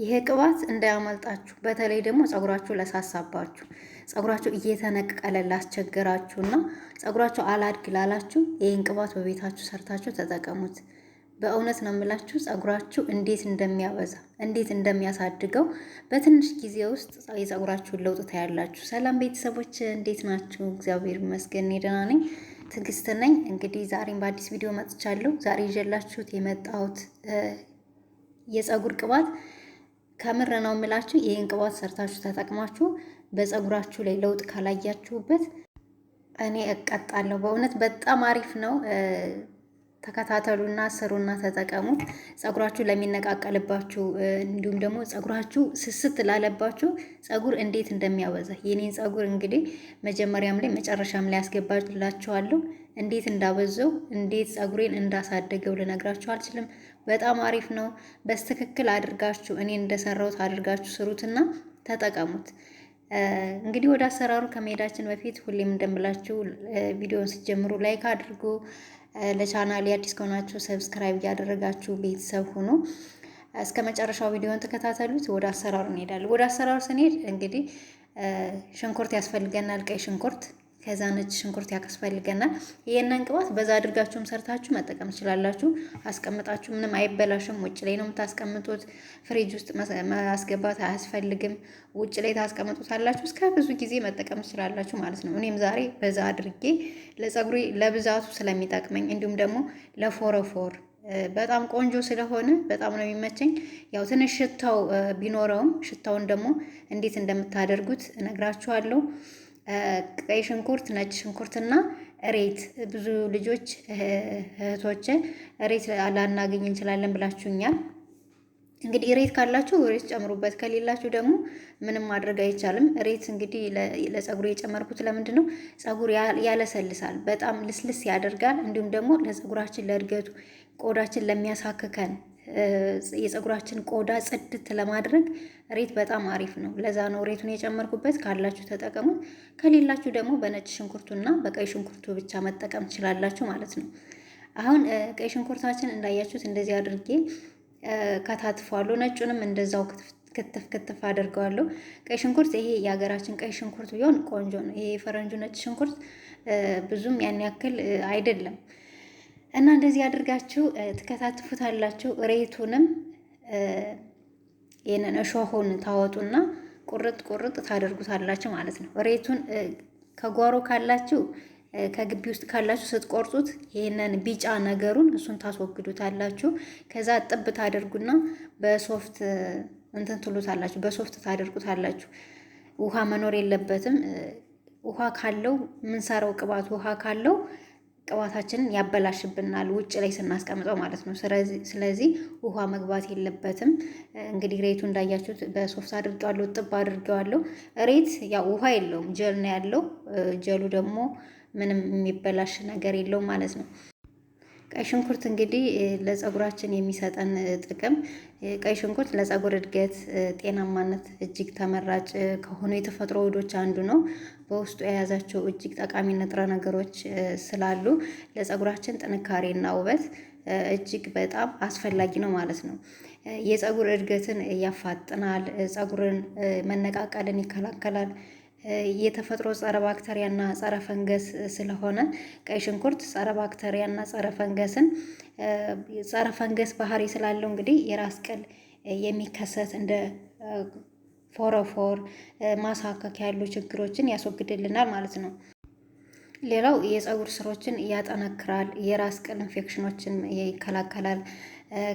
ይሄ ቅባት እንዳያመልጣችሁ። በተለይ ደግሞ ፀጉራችሁ ለሳሳባችሁ፣ ፀጉራችሁ እየተነቀለ ላስቸገራችሁና ፀጉራችሁ አላድግ ላላችሁ ይህን ቅባት በቤታችሁ ሰርታችሁ ተጠቀሙት። በእውነት ነው የምላችሁ ፀጉራችሁ እንዴት እንደሚያበዛ እንዴት እንደሚያሳድገው በትንሽ ጊዜ ውስጥ የፀጉራችሁን ለውጥ ታያላችሁ። ሰላም ቤተሰቦች እንዴት ናችሁ? እግዚአብሔር ይመስገን ደህና ነኝ። ትዕግስት ነኝ። እንግዲህ ዛሬም በአዲስ ቪዲዮ መጥቻለሁ። ዛሬ ይዤላችሁት የመጣሁት የፀጉር ቅባት ከምር ነው የምላችሁ። ይህን ቅባት ሰርታችሁ ተጠቅማችሁ በፀጉራችሁ ላይ ለውጥ ካላያችሁበት እኔ እቀጣለሁ። በእውነት በጣም አሪፍ ነው። ተከታተሉና ስሩና ተጠቀሙት። ፀጉራችሁ ለሚነቃቀልባችሁ እንዲሁም ደግሞ ፀጉራችሁ ስስት ላለባችሁ ፀጉር እንዴት እንደሚያበዛ የኔን ፀጉር እንግዲህ መጀመሪያም ላይ መጨረሻም ላይ ያስገባላችኋለሁ። እንዴት እንዳበዘው እንዴት ፀጉሬን እንዳሳደገው ልነግራችሁ አልችልም። በጣም አሪፍ ነው። በስትክክል አድርጋችሁ እኔ እንደሰራሁት አድርጋችሁ ስሩትና ተጠቀሙት። እንግዲህ ወደ አሰራሩ ከመሄዳችን በፊት ሁሌም እንደምላችሁ ቪዲዮውን ስትጀምሩ ላይክ አድርጉ። ለቻናሌ አዲስ ከሆናችሁ ሰብስክራይብ እያደረጋችሁ ቤተሰብ ሁኑ። እስከ መጨረሻው ቪዲዮውን ተከታተሉት። ወደ አሰራሩ እንሄዳለን። ወደ አሰራሩ ስንሄድ እንግዲህ ሽንኩርት ያስፈልገናል፣ ቀይ ሽንኩርት፣ ከዛ ነጭ ሽንኩርት ያስፈልገናል። ይሄንን ቅባት በዛ አድርጋችሁም ሰርታችሁ መጠቀም ትችላላችሁ። አስቀምጣችሁ ምንም አይበላሽም። ውጭ ላይ ነው የምታስቀምጡት። ፍሪጅ ውስጥ ማስገባት አያስፈልግም። ውጭ ላይ ታስቀምጡታላችሁ። እስከ ብዙ ጊዜ መጠቀም ትችላላችሁ ማለት ነው። እኔም ዛሬ በዛ አድርጌ ለፀጉሬ ለብዛቱ ስለሚጠቅመኝ እንዲሁም ደግሞ ለፎረፎር በጣም ቆንጆ ስለሆነ በጣም ነው የሚመቸኝ። ያው ትንሽ ሽታው ቢኖረውም ሽታውን ደግሞ እንዴት እንደምታደርጉት እነግራችኋለሁ። ቀይ ሽንኩርት፣ ነጭ ሽንኩርትና እሬት። ብዙ ልጆች እህቶቼ እሬት ላናገኝ እንችላለን ብላችሁኛል። እንግዲህ እሬት ካላችሁ እሬት ጨምሩበት፣ ከሌላችሁ ደግሞ ምንም ማድረግ አይቻልም። እሬት እንግዲህ ለፀጉር የጨመርኩት ለምንድን ነው? ፀጉር ያለሰልሳል፣ በጣም ልስልስ ያደርጋል። እንዲሁም ደግሞ ለፀጉራችን ለእድገቱ ቆዳችን ለሚያሳክከን የፀጉራችን ቆዳ ጽድት ለማድረግ እሬት በጣም አሪፍ ነው። ለዛ ነው እሬቱን የጨመርኩበት። ካላችሁ ተጠቀሙት፣ ከሌላችሁ ደግሞ በነጭ ሽንኩርቱና በቀይ ሽንኩርቱ ብቻ መጠቀም ትችላላችሁ ማለት ነው። አሁን ቀይ ሽንኩርታችን እንዳያችሁት እንደዚህ አድርጌ ከታትፏለሁ። ነጩንም እንደዛው ክትፍ ክትፍ አድርገዋለሁ። ቀይ ሽንኩርት ይሄ የሀገራችን ቀይ ሽንኩርት ቢሆን ቆንጆ ነው። ይሄ የፈረንጁ ነጭ ሽንኩርት ብዙም ያን ያክል አይደለም። እና እንደዚህ አድርጋችሁ ትከታትፉታላችሁ። እሬቱንም ይሄንን እሾሁን ታወጡና ቁርጥ ቁርጥ ታደርጉታላችሁ ማለት ነው። እሬቱን ከጓሮ ካላችሁ ከግቢ ውስጥ ካላችሁ ስትቆርጡት ይሄንን ቢጫ ነገሩን እሱን ታስወግዱታላችሁ። ከዛ ጥብ ታደርጉና በሶፍት እንትን ትሉታላችሁ፣ በሶፍት ታደርጉታላችሁ። ውሃ መኖር የለበትም። ውሃ ካለው የምንሰራው ቅባት ውሃ ካለው ቅባታችንን ያበላሽብናል ውጭ ላይ ስናስቀምጠው ማለት ነው። ስለዚህ ውሃ መግባት የለበትም። እንግዲህ ሬቱ እንዳያችሁት በሶፍት አድርጌዋለሁ፣ ጥብ አድርጌዋለሁ። ሬት ያው ውሃ የለውም፣ ጀል ነው ያለው። ጀሉ ደግሞ ምንም የሚበላሽ ነገር የለውም ማለት ነው። ቀይ ሽንኩርት እንግዲህ ለፀጉራችን የሚሰጠን ጥቅም፣ ቀይ ሽንኩርት ለፀጉር እድገት ጤናማነት እጅግ ተመራጭ ከሆኑ የተፈጥሮ ውህዶች አንዱ ነው። በውስጡ የያዛቸው እጅግ ጠቃሚ ንጥረ ነገሮች ስላሉ ለፀጉራችን ጥንካሬና ውበት እጅግ በጣም አስፈላጊ ነው ማለት ነው። የፀጉር እድገትን ያፋጥናል፣ ፀጉርን መነቃቀልን ይከላከላል። የተፈጥሮ ጸረ ባክተሪያና ጸረ ፈንገስ ስለሆነ ቀይ ሽንኩርት ጸረ ባክተሪያና ጸረ ፈንገስ ባህሪ ስላለው እንግዲህ የራስ ቅል የሚከሰት እንደ ፎረፎር፣ ማሳከክ ያሉ ችግሮችን ያስወግድልናል ማለት ነው። ሌላው የፀጉር ስሮችን ያጠነክራል፣ የራስ ቅል ኢንፌክሽኖችን ይከላከላል።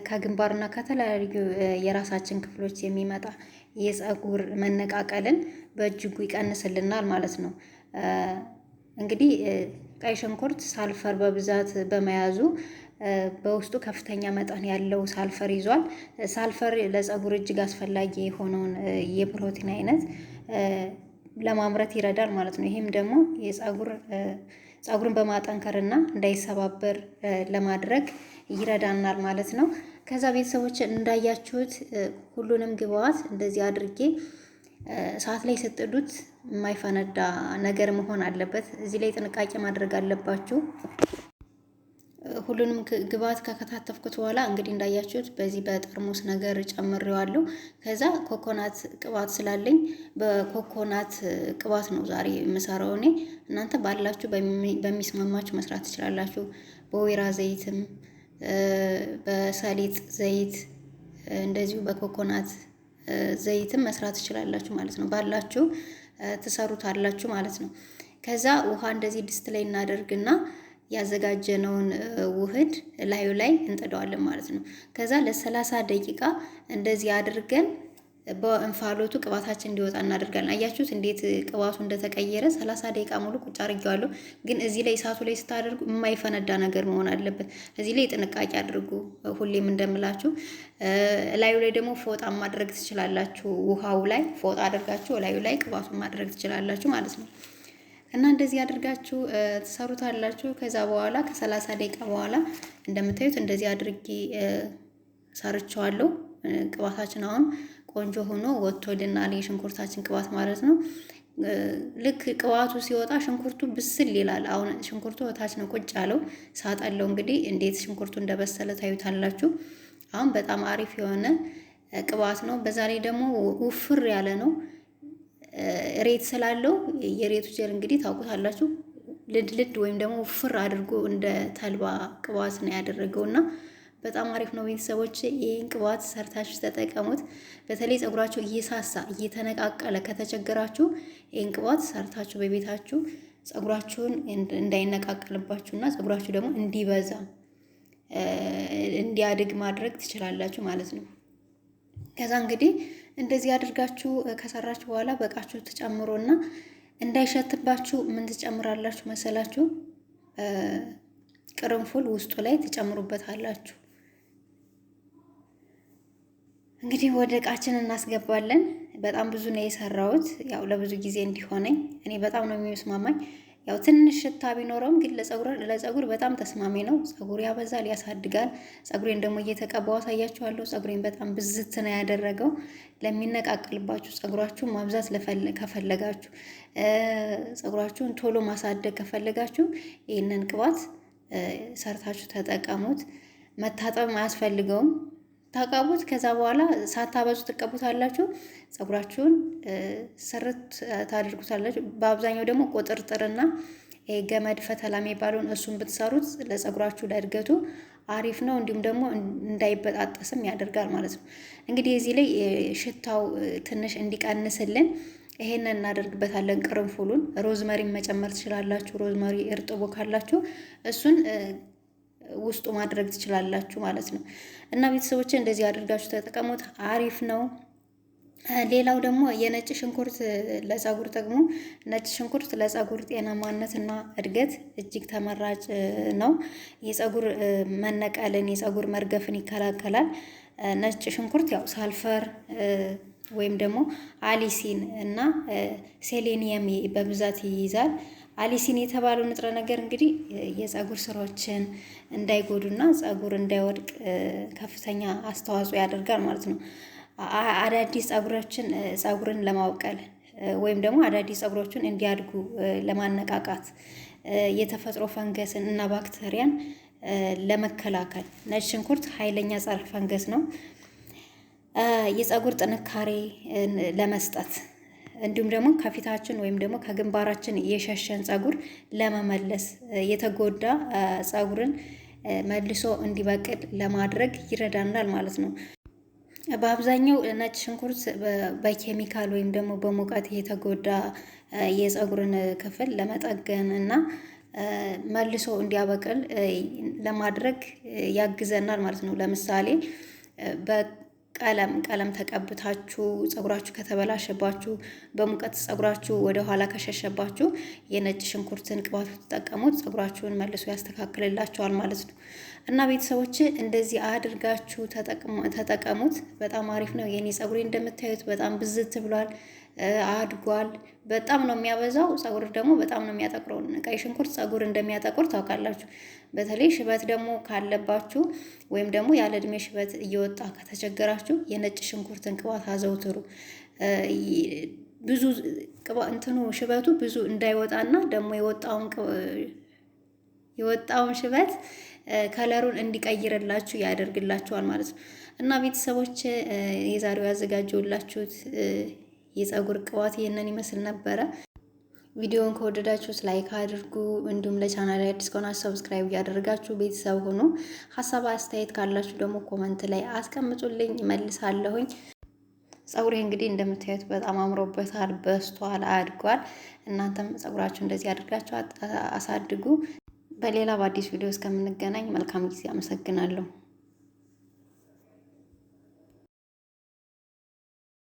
ከግንባርና ከተለያዩ የራሳችን ክፍሎች የሚመጣ የፀጉር መነቃቀልን በእጅጉ ይቀንስልናል ማለት ነው። እንግዲህ ቀይ ሽንኩርት ሳልፈር በብዛት በመያዙ በውስጡ ከፍተኛ መጠን ያለው ሳልፈር ይዟል። ሳልፈር ለፀጉር እጅግ አስፈላጊ የሆነውን የፕሮቲን አይነት ለማምረት ይረዳል ማለት ነው። ይህም ደግሞ ፀጉርን በማጠንከርና እንዳይሰባበር ለማድረግ ይረዳናል ማለት ነው። ከዛ ቤተሰቦች እንዳያችሁት ሁሉንም ግብአት እንደዚህ አድርጌ እሳት ላይ ስትጥዱት የማይፈነዳ ነገር መሆን አለበት። እዚህ ላይ ጥንቃቄ ማድረግ አለባችሁ። ሁሉንም ግብአት ከከታተፍኩት በኋላ እንግዲህ እንዳያችሁት በዚህ በጠርሙስ ነገር ጨምሬዋለሁ። ከዛ ኮኮናት ቅባት ስላለኝ በኮኮናት ቅባት ነው ዛሬ የምሰራው እኔ። እናንተ ባላችሁ በሚስማማችሁ መስራት ትችላላችሁ። በወይራ ዘይትም በሰሊጥ ዘይት እንደዚሁ በኮኮናት ዘይትም መስራት ትችላላችሁ ማለት ነው። ባላችሁ ትሰሩታላችሁ ማለት ነው። ከዛ ውሃ እንደዚህ ድስት ላይ እናደርግና ያዘጋጀነውን ውህድ ላዩ ላይ እንጥደዋለን ማለት ነው። ከዛ ለ30 ደቂቃ እንደዚህ አድርገን በእንፋሎቱ ቅባታችን እንዲወጣ እናደርጋለን። አያችሁት እንዴት ቅባቱ እንደተቀየረ? 30 ደቂቃ ሙሉ ቁጭ አድርጌዋለሁ። ግን እዚህ ላይ እሳቱ ላይ ስታደርጉ የማይፈነዳ ነገር መሆን አለበት። እዚህ ላይ ጥንቃቄ አድርጉ። ሁሌም እንደምላችሁ ላዩ ላይ ደግሞ ፎጣ ማድረግ ትችላላችሁ። ውሃው ላይ ፎጣ አድርጋችሁ ላዩ ላይ ቅባቱን ማድረግ ትችላላችሁ ማለት ነው። እና እንደዚህ አድርጋችሁ ትሰሩታላችሁ። ከዛ በኋላ ከ30 ደቂቃ በኋላ እንደምታዩት እንደዚህ አድርጌ ሰርቸዋለሁ። ቅባታችን አሁን ቆንጆ ሆኖ ወጥቶልናል። የሽንኩርታችን ቅባት ማለት ነው። ልክ ቅባቱ ሲወጣ ሽንኩርቱ ብስል ይላል። አሁን ሽንኩርቱ ወታች ነው ቁጭ ያለው። ሳጠለው እንግዲህ እንዴት ሽንኩርቱ እንደበሰለ ታዩታላችሁ። አሁን በጣም አሪፍ የሆነ ቅባት ነው። በዛ ላይ ደግሞ ውፍር ያለ ነው። ሬት ስላለው የሬቱ ጀር እንግዲህ ታውቁታላችሁ። ልድ ወይም ደግሞ ውፍር አድርጎ እንደ ተልባ ቅባት ነው ያደረገውና በጣም አሪፍ ነው። ቤተሰቦች ይህን ቅባት ሰርታችሁ ተጠቀሙት። በተለይ ፀጉራችሁ እየሳሳ እየተነቃቀለ ከተቸገራችሁ ይህን ቅባት ሰርታችሁ በቤታችሁ ፀጉራችሁን እንዳይነቃቀልባችሁና ፀጉራችሁ ደግሞ እንዲበዛ እንዲያድግ ማድረግ ትችላላችሁ ማለት ነው። ከዛ እንግዲህ እንደዚህ አድርጋችሁ ከሰራችሁ በኋላ በቃችሁ ተጨምሮና እንዳይሸትባችሁ ምን ትጨምራላችሁ መሰላችሁ? ቅርንፉል ውስጡ ላይ ትጨምሩበታላችሁ። እንግዲህ ወደ እቃችን እናስገባለን። በጣም ብዙ ነው የሰራሁት፣ ያው ለብዙ ጊዜ እንዲሆነኝ። እኔ በጣም ነው የሚስማማኝ። ያው ትንሽ ሽታ ቢኖረውም ግን ለፀጉር በጣም ተስማሚ ነው። ፀጉር ያበዛል፣ ያሳድጋል። ፀጉሬን ደግሞ እየተቀባው አሳያችኋለሁ። ፀጉሬን በጣም ብዝት ነው ያደረገው። ለሚነቃቅልባችሁ ፀጉራችሁን ማብዛት ከፈለጋችሁ፣ ፀጉራችሁን ቶሎ ማሳደግ ከፈለጋችሁ ይህንን ቅባት ሰርታችሁ ተጠቀሙት። መታጠብ አያስፈልገውም። ታቀቡት። ከዛ በኋላ ሳታበዙ ትቀቡታላችሁ። ፀጉራችሁን ስርት ታደርጉታላችሁ። በአብዛኛው ደግሞ ቁጥርጥርና ገመድ ፈተላ የሚባለውን እሱን ብትሰሩት ለፀጉራችሁ ለእድገቱ አሪፍ ነው። እንዲሁም ደግሞ እንዳይበጣጠስም ያደርጋል ማለት ነው። እንግዲህ እዚህ ላይ ሽታው ትንሽ እንዲቀንስልን ይሄንን እናደርግበታለን። ቅርንፉሉን፣ ሮዝመሪን መጨመር ትችላላችሁ። ሮዝመሪ እርጥቦ ካላችሁ እሱን ውስጡ ማድረግ ትችላላችሁ ማለት ነው። እና ቤተሰቦች እንደዚህ አድርጋችሁ ተጠቀሙት። አሪፍ ነው። ሌላው ደግሞ የነጭ ሽንኩርት ለፀጉር ጥቅሙ፣ ነጭ ሽንኩርት ለፀጉር ጤናማነትና እድገት እጅግ ተመራጭ ነው። የፀጉር መነቀልን፣ የፀጉር መርገፍን ይከላከላል። ነጭ ሽንኩርት ያው ሳልፈር ወይም ደግሞ አሊሲን እና ሴሌኒየም በብዛት ይይዛል። አሊሲን የተባለው ንጥረ ነገር እንግዲህ የፀጉር ስሮችን እንዳይጎዱና ፀጉር እንዳይወድቅ ከፍተኛ አስተዋጽኦ ያደርጋል ማለት ነው። አዳዲስ ፀጉርን ለማብቀል ወይም ደግሞ አዳዲስ ፀጉሮችን እንዲያድጉ ለማነቃቃት የተፈጥሮ ፈንገስን እና ባክቴሪያን ለመከላከል ነጭ ሽንኩርት ኃይለኛ ጸረ ፈንገስ ነው። የፀጉር ጥንካሬ ለመስጠት እንዲሁም ደግሞ ከፊታችን ወይም ደግሞ ከግንባራችን የሸሸን ፀጉር ለመመለስ የተጎዳ ፀጉርን መልሶ እንዲበቅል ለማድረግ ይረዳናል ማለት ነው። በአብዛኛው ነጭ ሽንኩርት በኬሚካል ወይም ደግሞ በሙቀት የተጎዳ የፀጉርን ክፍል ለመጠገን እና መልሶ እንዲያበቅል ለማድረግ ያግዘናል ማለት ነው። ለምሳሌ ቀለም ተቀብታችሁ ፀጉራችሁ ከተበላሸባችሁ፣ በሙቀት ፀጉራችሁ ወደ ኋላ ከሸሸባችሁ የነጭ ሽንኩርትን ቅባት ተጠቀሙት። ፀጉራችሁን መልሶ ያስተካክልላችኋል ማለት ነው። እና ቤተሰቦች እንደዚህ አድርጋችሁ ተጠቀሙት። በጣም አሪፍ ነው። የኔ ፀጉሬ እንደምታዩት በጣም ብዝት ብሏል፣ አድጓል። በጣም ነው የሚያበዛው። ፀጉር ደግሞ በጣም ነው የሚያጠቁረው። ቀይ ሽንኩርት ፀጉር እንደሚያጠቁር ታውቃላችሁ። በተለይ ሽበት ደግሞ ካለባችሁ ወይም ደግሞ ያለ እድሜ ሽበት እየወጣ ከተቸገራችሁ የነጭ ሽንኩርትን ቅባት አዘውትሩ። ብዙ ሽበቱ ብዙ እንዳይወጣና ደግሞ የወጣውን ሽበት ከለሩን እንዲቀይርላችሁ ያደርግላችኋል ማለት ነው። እና ቤተሰቦች የዛሬው ያዘጋጀውላችሁት የፀጉር ቅባት ይህንን ይመስል ነበረ። ቪዲዮውን ከወደዳችሁት ላይክ አድርጉ። እንዲሁም ለቻናል አዲስ ከሆናችሁ ሰብስክራይብ እያደረጋችሁ ቤተሰብ ሆኑ። ሀሳብ አስተያየት ካላችሁ ደግሞ ኮመንት ላይ አስቀምጡልኝ፣ እመልሳለሁኝ። ፀጉሬ እንግዲህ እንደምታዩት በጣም አምሮበታል፣ በስቷል፣ አድጓል። እናንተም ፀጉራችሁ እንደዚህ አድርጋችሁ አሳድጉ። በሌላ በአዲስ ቪዲዮ እስከምንገናኝ መልካም ጊዜ። አመሰግናለሁ።